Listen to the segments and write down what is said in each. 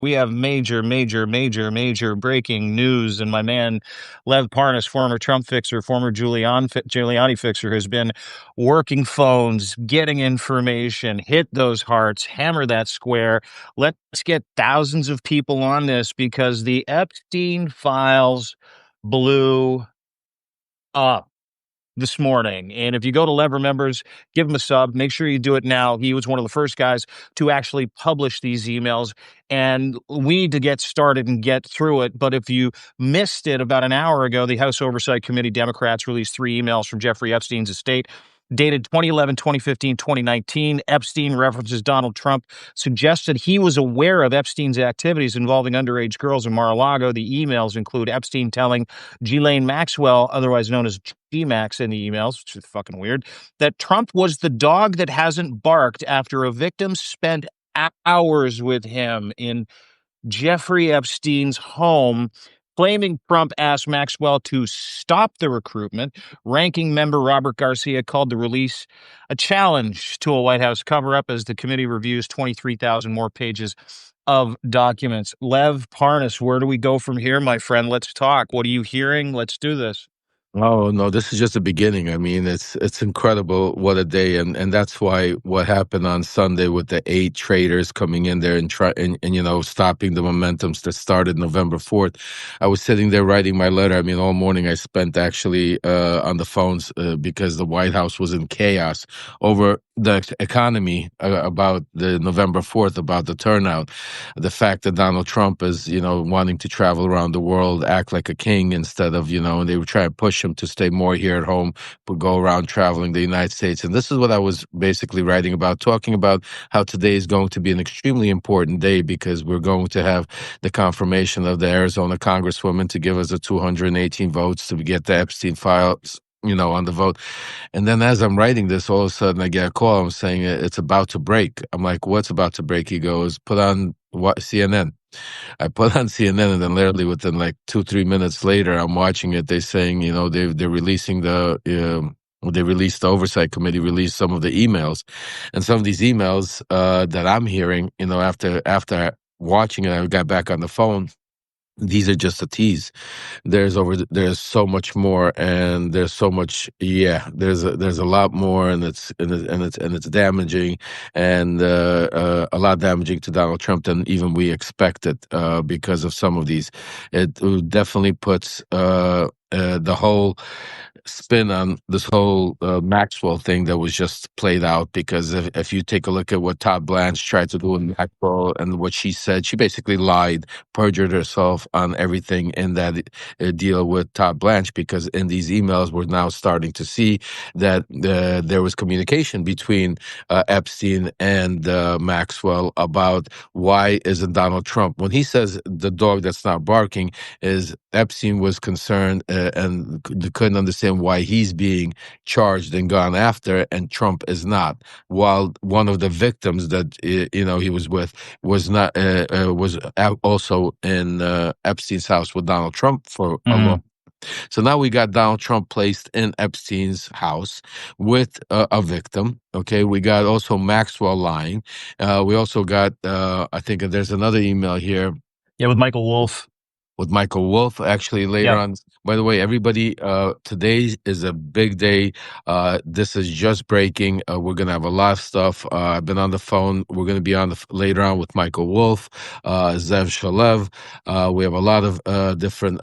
We have major breaking news. And my man, Lev Parnas, former Trump fixer, former Giuliani fixer, has been working phones, getting information, hit those hearts, hammer that square. Let's get thousands of people on this because the Epstein files blew up this morning. And if you go to Lev Remembers, give him a sub. Make sure you do it now. He was one of the first guys to actually publish these emails. And we need to get started and get through it. But if you missed it about an hour ago, the House Oversight Committee Democrats released 3 emails from Jeffrey Epstein's estate. Dated 2011, 2015, 2019, Epstein references Donald Trump, suggested he was aware of Epstein's activities involving underage girls in Mar-a-Lago. The emails include Epstein telling Ghislaine Maxwell, otherwise known as G-Max in the emails, which is fucking weird, that Trump was the dog that hasn't barked after a victim spent hours with him in Jeffrey Epstein's home, claiming Trump asked Maxwell to stop the recruitment. Ranking member Robert Garcia called the release a challenge to a White House cover-up as the committee reviews 23,000 more pages of documents. Lev Parnas, where do we go from here, my friend? Let's talk. What are you hearing? Let's do this. Oh no, this is just the beginning. I mean, it's incredible what a day, and that's why what happened on Sunday with the 8 traders coming in there and try and stopping the momentums that started November 4th. I was sitting there writing my letter. I mean, all morning I spent actually on the phones because the White House was in chaos over the economy, about the November 4th, about the turnout, the fact that Donald Trump is wanting to travel around the world, act like a king instead of and they were trying to push him to stay more here at home, but go around traveling the United States. And this is what I was basically writing about, talking about how today is going to be an extremely important day because we're going to have the confirmation of the Arizona Congresswoman to give us the 218 votes to get the Epstein files on the vote. And then as I'm writing this, all of a sudden I get a call. I'm saying it's about to break. I'm like, what's about to break? He goes, put on CNN. I put on CNN, and then literally within like 2-3 minutes later, I'm watching it. They're saying, they're releasing they released, the oversight committee released some of the emails, and some of these emails that I'm hearing, after watching it, I got back on the phone. These are just a tease. There's so much more, and there's so much. Yeah, there's a lot more, and it's damaging, and a lot damaging to Donald Trump than even we expected because of some of these. It definitely puts the whole spin on this whole Maxwell thing that was just played out, because if you take a look at what Todd Blanche tried to do in Maxwell and what she said, she basically lied, perjured herself on everything in that deal with Todd Blanche, because in these emails we're now starting to see that there was communication between Epstein and Maxwell about why isn't Donald Trump, when he says the dog that's not barking, is Epstein was concerned and couldn't understand why he's being charged and gone after and Trump is not, while one of the victims that he was with was not was also in Epstein's house with Donald Trump for a long. So now we got Donald Trump placed in Epstein's house with a victim. Okay, we got also Maxwell lying. We also got I think there's another email here. Yeah, with Michael Wolff. With Michael Wolff, actually, later on. By the way, everybody, today is a big day. This is just breaking. We're going to have a lot of stuff. I've been on the phone. We're going to be on later on with Michael Wolff, Zev Shalev. We have a lot of different,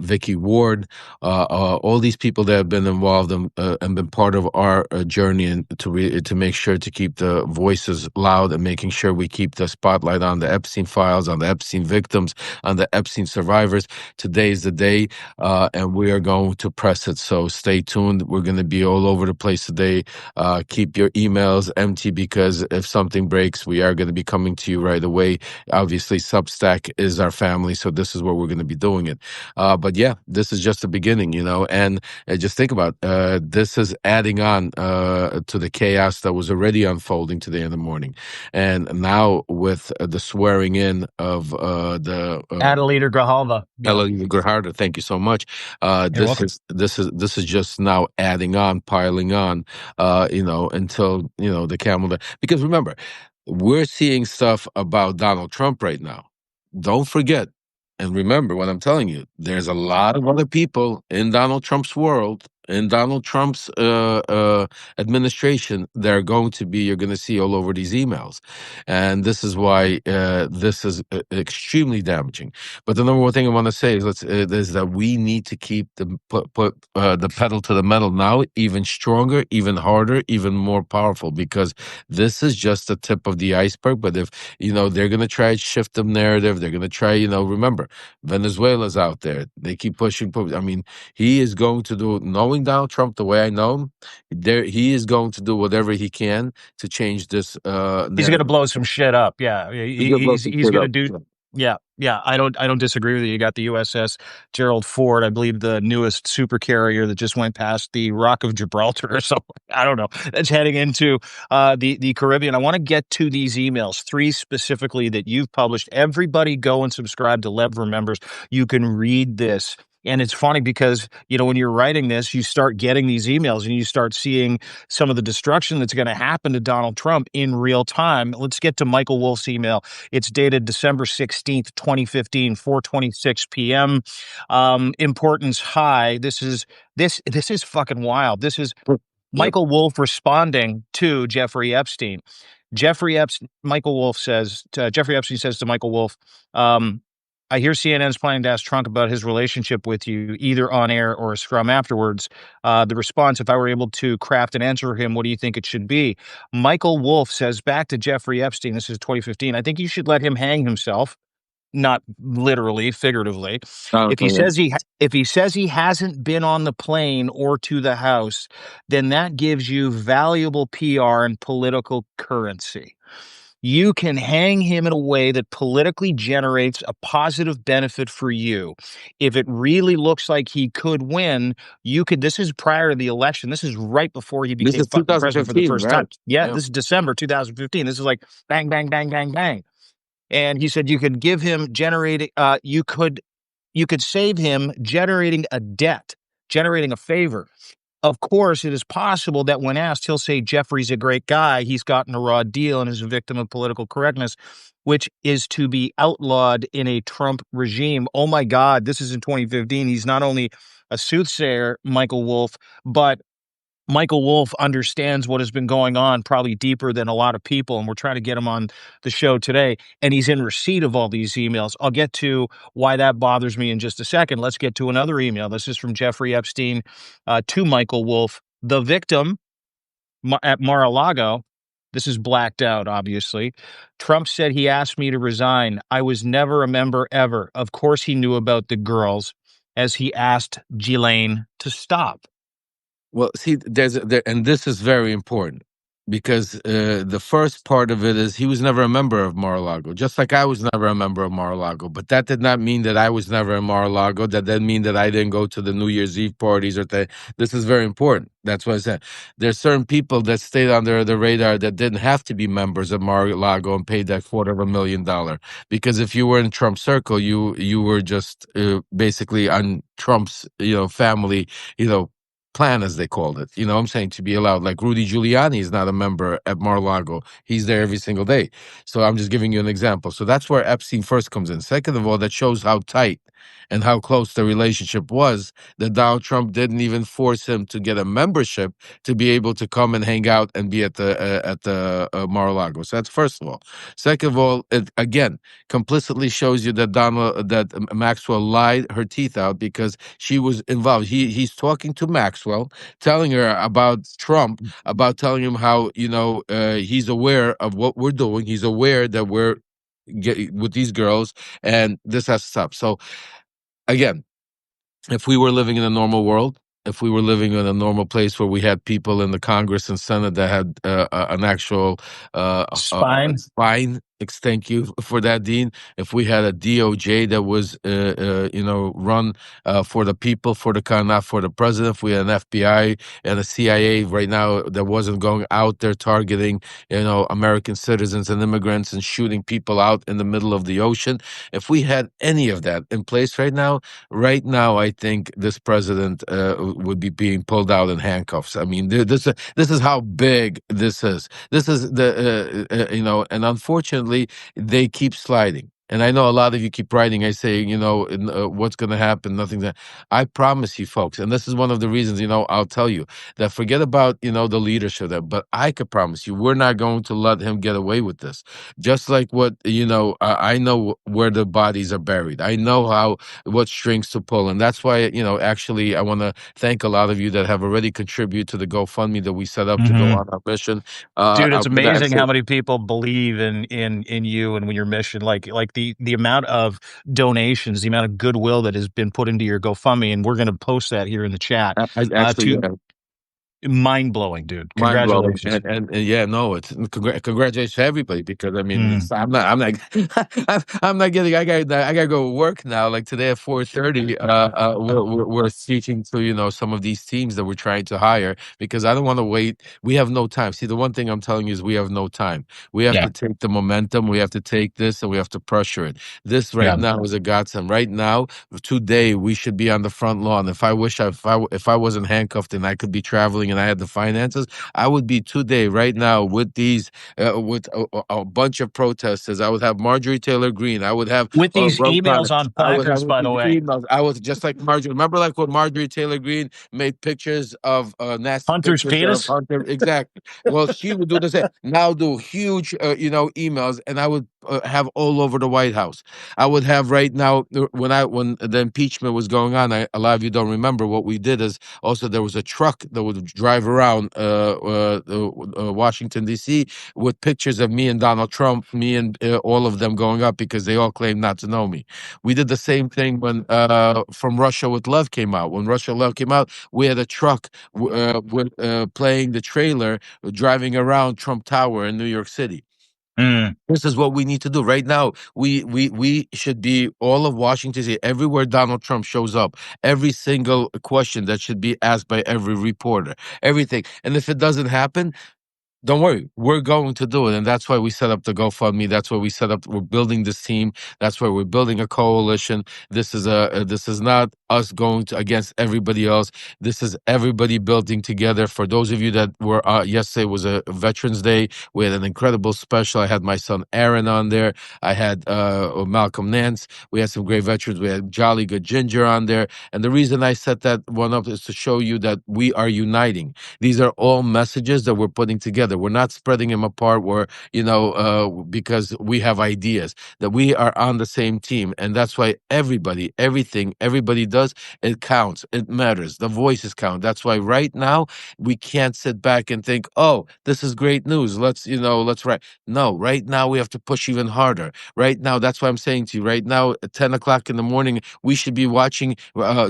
Vicky Ward, all these people that have been involved and been part of our journey, and to make sure to keep the voices loud and making sure we keep the spotlight on the Epstein files, on the Epstein victims, on the Epstein survivors. Today is the day, and we are going to press it. So stay tuned. We're going to be all over the place today. Keep your emails empty, because if something breaks, we are going to be coming to you right away. Obviously, Substack is our family, so this is where we're going to be doing it. But yeah, this is just the beginning, and just think about this is adding on to the chaos that was already unfolding today in the morning, and now with the swearing in of the Adelita Grijalva. Adelita Grijalva, thank you so much. This is just now adding on, piling on, until the camel. Because remember, we're seeing stuff about Donald Trump right now. Don't forget, and remember what I'm telling you, there's a lot of other people in Donald Trump's world, in Donald Trump's administration, that are going to be, you're going to see all over these emails. And this is why this is extremely damaging. But the number one thing I want to say is, is that we need to keep the pedal to the metal now, even stronger, even harder, even more powerful, because this is just the tip of the iceberg. But if, they're going to try to shift the narrative, they're going to try, remember, Venezuela's out there. They keep pushing. I mean, he is going to do, knowing Donald Trump the way I know him, he is going to do whatever he can to change this He's going to narrative. blow some shit up. Yeah, He's going to blow some he's shit going to up. do. Yeah, yeah. I don't disagree with you. You got the USS Gerald Ford, I believe, the newest super carrier that just went past the Rock of Gibraltar or something. I don't know. That's heading into the Caribbean. I want to get to these emails, three specifically that you've published. Everybody, go and subscribe to Lev Remembers. You can read this. And it's funny because, when you're writing this, you start getting these emails and you start seeing some of the destruction that's going to happen to Donald Trump in real time. Let's get to Michael Wolff's email. It's dated December 16th, 2015, 4:26 p.m. Importance high. This is fucking wild. This is Yep. Michael Wolff responding to Jeffrey Epstein. Jeffrey Epstein says to Michael Wolff, I hear CNN's planning to ask Trump about his relationship with you, either on air or a scrum afterwards. The response, if I were able to craft an answer for him, what do you think it should be? Michael Wolff says back to Jeffrey Epstein, this is 2015, I think you should let him hang himself, not literally, figuratively. If he Yeah. says he hasn't been on the plane or to the house, then that gives you valuable PR and political currency. You can hang him in a way that politically generates a positive benefit for you. If it really looks like he could win, this is prior to the election. This is right before he This became is fucking president for the 2015, first time. right? Yeah, Yeah. this is December 2015. This is like bang, bang, bang, bang, bang. And he said you could give him you could save him generating a debt, generating a favor. Of course, it is possible that when asked, he'll say Jeffrey's a great guy. He's gotten a raw deal and is a victim of political correctness, which is to be outlawed in a Trump regime. Oh my God, this is in 2015. He's not only a soothsayer, Michael Wolff, but Michael Wolff understands what has been going on probably deeper than a lot of people, and we're trying to get him on the show today, and he's in receipt of all these emails. I'll get to why that bothers me in just a second. Let's get to another email. This is from Jeffrey Epstein to Michael Wolff, the victim at Mar-a-Lago. This is blacked out, obviously. Trump said he asked me to resign. I was never a member ever. Of course he knew about the girls, as he asked Ghislaine to stop. Well, see, and this is very important, because the first part of it is he was never a member of Mar-a-Lago, just like I was never a member of Mar-a-Lago. But that did not mean that I was never in Mar-a-Lago. That didn't mean that I didn't go to the New Year's Eve parties This is very important. That's what I said. There's certain people that stayed under the radar that didn't have to be members of Mar-a-Lago and paid that $250,000. Because if you were in Trump's circle, you were just basically on Trump's family plan, as they called it. You know what I'm saying? To be allowed. Like Rudy Giuliani is not a member at Mar-a-Lago. He's there every single day. So I'm just giving you an example. So that's where Epstein first comes in. Second of all, that shows how tight and how close the relationship was, that Donald Trump didn't even force him to get a membership to be able to come and hang out and be at the Mar-a-Lago. So that's first of all. Second of all, it again complicitly shows you that Maxwell lied her teeth out, because she was involved. He's talking to Maxwell, telling her about Trump, about telling him how he's aware of what we're doing. He's aware that we're with these girls, and this has to stop. So again, if we were living in a normal world, if we were living in a normal place where we had people in the Congress and Senate that had an actual Spine. spine, Thank you for that, Dean. If we had a DOJ that was, run for the people, for the not for the president, if we had an FBI and a CIA right now that wasn't going out there targeting, American citizens and immigrants and shooting people out in the middle of the ocean, if we had any of that in place right now, I think this president would be being pulled out in handcuffs. I mean, this is how big this is. This is and unfortunately, they keep sliding. And I know a lot of you keep writing. I say, what's going to happen? Nothing's. I promise you, folks, and this is one of the reasons. I'll tell you that forget about the leadership there, but I could promise you, we're not going to let him get away with this. Just like what I know where the bodies are buried. I know what strings to pull, and that's why actually, I want to thank a lot of you that have already contributed to the GoFundMe that we set up to go Hmm. on our mission. Dude, I'm it's gonna amazing how actually. many people believe in you and your mission. Like the amount of donations, the amount of goodwill that has been put into your GoFundMe, and we're going to post that here in the chat. I actually, To mind blowing, dude. mind blowing, Congratulations. and yeah, no, it's congratulations to everybody, because I mean, Mm, I'm not I'm not getting. I gotta go work now. Like today at 4:30, we're teaching to some of these teams that we're trying to hire, because I don't want to wait. We have no time. See, the one thing I'm telling you is we have no time. We have yeah, to take the momentum. We have to take this, and we have to pressure it. This right yeah. now is a godsend. Right now, today, we should be on the front lawn. If I wasn't handcuffed and I could be traveling and I had the finances, I would be today, right now, with these, with a bunch of protesters. I would have Marjorie Taylor Greene. I would have With these Ro Khanna. emails on I would have placards, by the way, emails. I was just like Marjorie. Remember, like when Marjorie Taylor Greene made pictures of nasty Hunter's pictures of penis. Hunter. Exactly. Well, she would do the same. Now do huge, emails, and I would have all over the White House. I would have right now when the impeachment was going on. A lot of you don't remember what we did is also there was a truck that would drive around Washington D.C. with pictures of me and Donald Trump, me and all of them going up because they all claim not to know me. We did the same thing when From Russia with Love came out. When Russia Love came out, we had a truck playing the trailer, driving around Trump Tower in New York City. Mm, This is what we need to do right now. We should be all of Washington State, everywhere Donald Trump shows up, every single question that should be asked by every reporter, everything. And if it doesn't happen, don't worry, we're going to do it, and that's why we set up the GoFundMe. That's why we set up. We're building this team. That's why we're building a coalition. This is not us going to against everybody else. This is everybody building together. For those of you that were yesterday was a Veterans Day. We had an incredible special. I had my son Aaron on there. I had Malcolm Nance. We had some great veterans. We had Jolly Good Ginger on there. And the reason I set that one up is to show you that we are uniting. These are all messages that we're putting together. We're not spreading them apart where, because we have ideas, that we are on the same team. And that's why everything everybody does, it counts. It matters. The voices count. That's why right now we can't sit back and think, oh, this is great news. Let's write. No, right now we have to push even harder. Right now, that's why I'm saying to you, right now, at 10 o'clock in the morning, we should be watching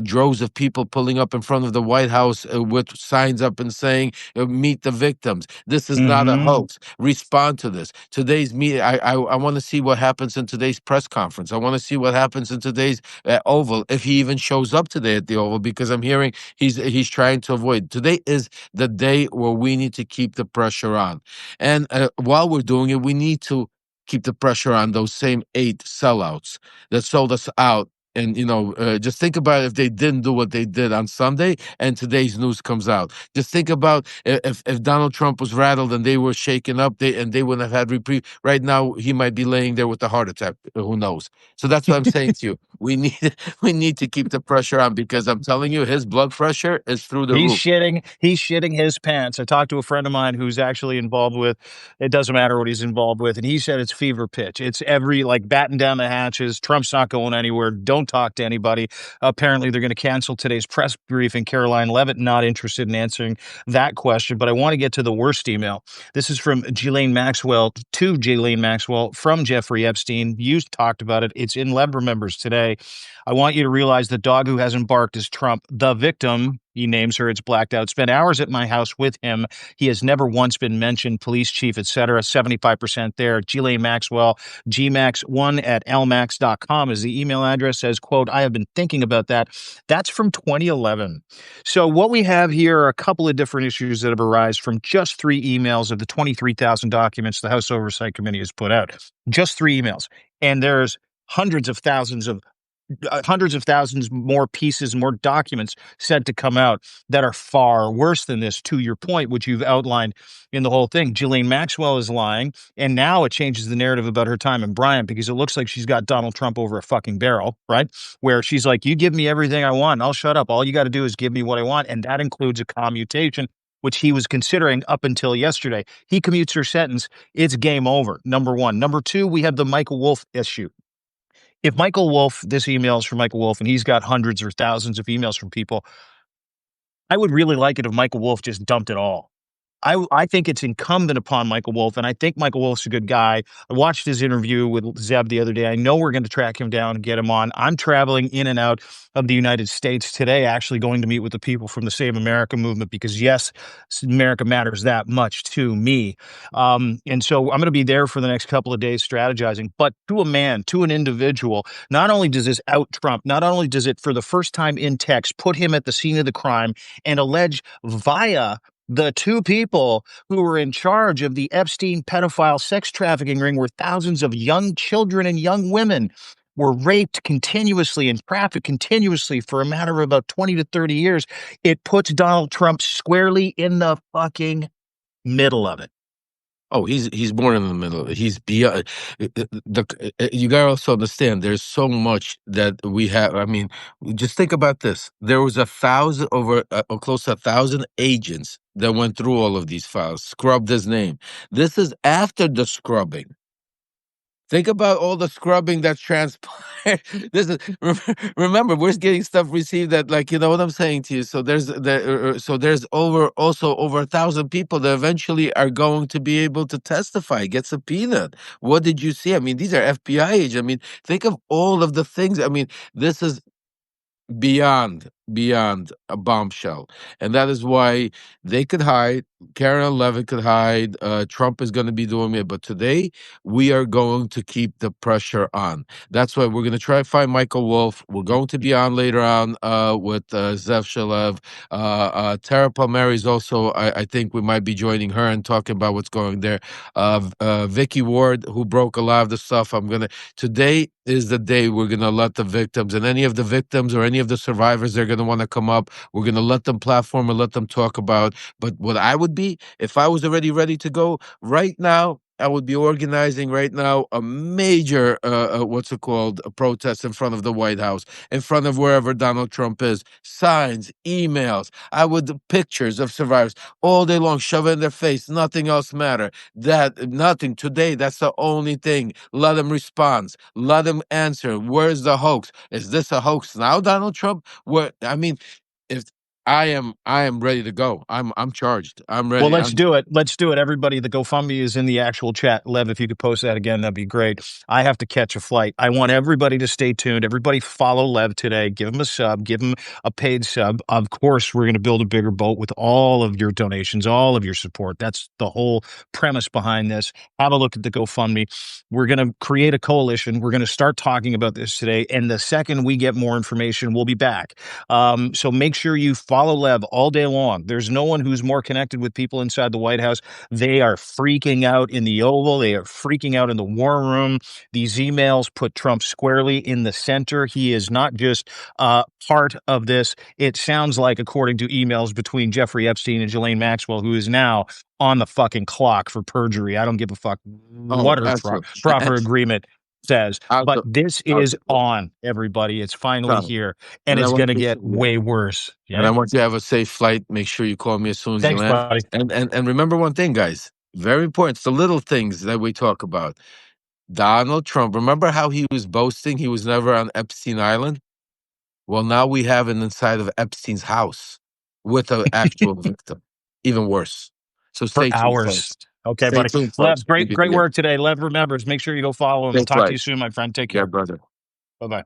droves of people pulling up in front of the White House with signs up and saying, meet the victims. This is not a hmm. hoax. Respond to this. Today's meeting, I want to see what happens in today's press conference. I want to see what happens in today's Oval, if he even shows up today at the Oval, because I'm hearing he's trying to avoid. Today is the day where we need to keep the pressure on. And while we're doing it, we need to keep the pressure on those same 8 sellouts that sold us out. And just think about if they didn't do what they did on Sunday, and today's news comes out. Just think about if Donald Trump was rattled and they were shaken up, they wouldn't have had reprieve. Right now, he might be laying there with a heart attack. Who knows? So that's what I'm saying to you. We need we need to keep the pressure on, because I'm telling you, his blood pressure is through the roof. He's shitting his pants. I talked to a friend of mine who's actually involved with it doesn't matter what he's involved with, and he said it's fever pitch. It's every like batten down the hatches. Trump's not going anywhere. Don't talk to anybody. Apparently, they're going to cancel today's press briefing. Caroline Levitt not interested in answering that question, but I want to get to the worst email. This is from Ghislaine Maxwell to Ghislaine Maxwell from Jeffrey Epstein. You talked about it. It's in Leb Remembers today. I want you to realize the dog who hasn't barked is Trump. The victim, He names her. It's blacked out. Spent hours at my house with him. He has never once been mentioned. Police chief, etc. 75% there. Ghislaine Maxwell, gmax1@lmax.com is the email address. Says, quote, I have been thinking about that. That's from 2011. So what we have here are a couple of different issues that have arisen from just 3 emails of the 23,000 documents the House Oversight Committee has put out. Just 3 emails. And there's hundreds of thousands more pieces, more documents said to come out that are far worse than this, to your point, which you've outlined in the whole thing. Ghislaine Maxwell is lying, and now it changes the narrative about her time in Bryant because it looks like she's got Donald Trump over a fucking barrel, right? Where she's like, you give me everything I want, I'll shut up. All you got to do is give me what I want, and that includes a commutation, which he was considering up until yesterday. He commutes her sentence, it's game over, number one. Number two, we have the Michael Wolff issue. If Michael Wolff, this email is from Michael Wolff, and he's got hundreds or thousands of emails from people, I would really like it if Michael Wolff just dumped it all. I think it's incumbent upon Michael Wolff, and I think Michael Wolff's a good guy. I watched his interview with Zeb the other day. I know we're going to track him down and get him on. I'm traveling in and out of the United States today, actually going to meet with the people from the Save America movement because, yes, America matters that much to me. And so I'm going to be there for the next couple of days strategizing. But to a man, to an individual, not only does this out Trump, not only does it, for the first time in text, put him at the scene of the crime and allege via the two people who were in charge of the Epstein pedophile sex trafficking ring, where thousands of young children and young women were raped continuously and trafficked continuously for a matter of about 20 to 30 years. It puts Donald Trump squarely in the fucking middle of it. Oh, he's more in the middle. He's beyond you gotta also understand there's so much that we have. I mean, just think about this. There was 1,000 over or close to 1,000 agents that went through all of these files, scrubbed his name. This is after the scrubbing. Think about all the scrubbing that's transpired. This is remember, we're getting stuff received that, like, you know what I'm saying to you. So there's over 1,000 people that eventually are going to be able to testify, get subpoenaed. What did you see? I mean, these are FBI agents. I mean, think of all of the things. I mean, this is beyond a bombshell, and that is why they could hide. Karen Levin could hide. Trump is going to be doing it, but today we are going to keep the pressure on. That's why we're going to try to find Michael Wolff. We're going to be on later on with Zev Shalev. Tara Palmieri is also. I think we might be joining her and talking about what's going there. Vicky Ward, who broke a lot of the stuff. Today is the day we're going to let the victims and any of the victims or any of the survivors, they're going to want to come up. We're going to let them platform and let them talk about. But what I would be, if I was already ready to go right now, I would be organizing right now a major, what's it called, a protest in front of the White House, in front of wherever Donald Trump is. Signs, emails. I would pictures of survivors all day long, shove it in their face. Nothing else matter. Nothing today. That's the only thing. Let them respond. Let them answer. Where's the hoax? Is this a hoax now, Donald Trump? What I mean, if I am ready to go. I'm charged. I'm Well, ready. let's do it. Let's do it. Everybody, the GoFundMe is in the actual chat. Lev, if you could post that again, that'd be great. I have to catch a flight. I want everybody to stay tuned. Everybody follow Lev today. Give him a sub. Give him a paid sub. Of course, we're going to build a bigger boat with all of your donations, all of your support. That's the whole premise behind this. Have a look at the GoFundMe. We're going to create a coalition. We're going to start talking about this today. And the second we get more information, we'll be back. So make sure you follow Lev all day long. There's no one who's more connected with people inside the White House. They are freaking out in the Oval. They are freaking out in the War Room. These emails put Trump squarely in the center. He is not just part of this. It sounds like, according to emails between Jeffrey Epstein and Ghislaine Maxwell, who is now on the fucking clock for perjury. I don't give a fuck Oh, what her excellent. proper agreement says. But this is Also, on, everybody. It's finally Tom, here, and and I it's want going to you get to, way worse. and Yeah. I want you to have a safe flight. Make sure you call me as soon as you Thanks, land. buddy. And remember one thing, guys. Very important. It's the little things that we talk about. Donald Trump. Remember how he was boasting he was never on Epstein Island? Well, now we have it inside of Epstein's house with an actual victim. Even worse. So For stay tuned, hours. folks. Okay, Stay buddy. tuned, Lev, folks. great, Keep it great here. work today. Lev remembers. Make sure you go follow him. I'll Safe talk to flight. you soon, my friend. Take Yeah, care. brother. Bye bye.